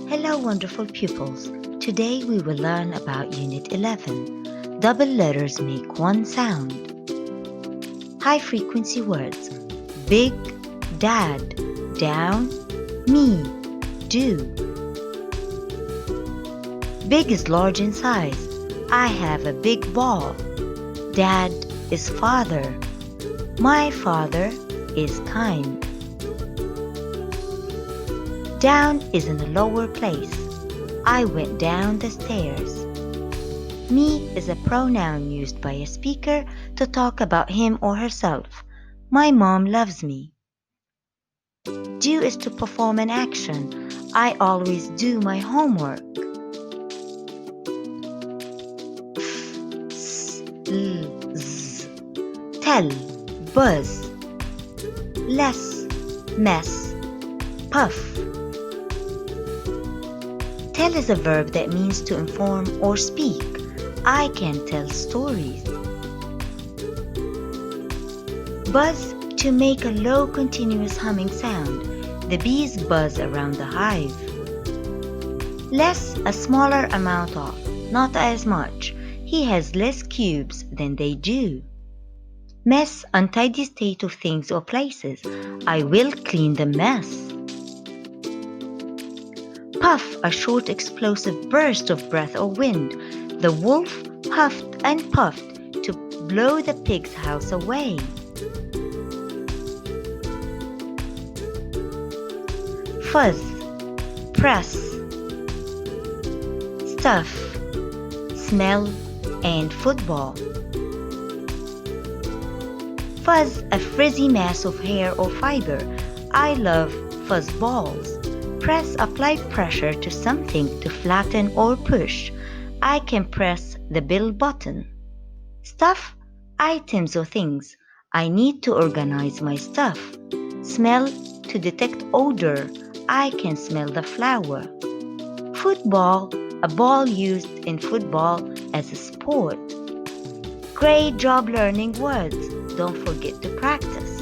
Hello, wonderful pupils. Today we will learn about Unit 11. Double letters make one sound. High frequency words. Big, dad, down, me, do. Big is large in size. I have a big ball. Dad is father. My father is kind. Down is in a lower place. I went down the stairs. Me is a pronoun used by a speaker to talk about him or herself. My mom loves me. Do is to perform an action. I always do my homework. Z. Tell, buzz. Less, mess, puff. Tell is a verb that means to inform or speak. I can tell stories. Buzz, to make a low continuous humming sound. The bees buzz around the hive. Less, a smaller amount of, not as much. He has less cubes than they do. Mess, untidy state of things or places. I will clean the mess. Puff, a short explosive burst of breath or wind. The wolf huffed and puffed to blow the pig's house away. Fuzz, press, stuff, smell, and football. Fuzz, a frizzy mass of hair or fiber. I love fuzz balls. Press, apply pressure to something to flatten or push. I can press the bell button. Stuff, items or things. I need to organize my stuff. Smell, to detect odor. I can smell the flower. Football, a ball used in football as a sport. Great job learning words. Don't forget to practice.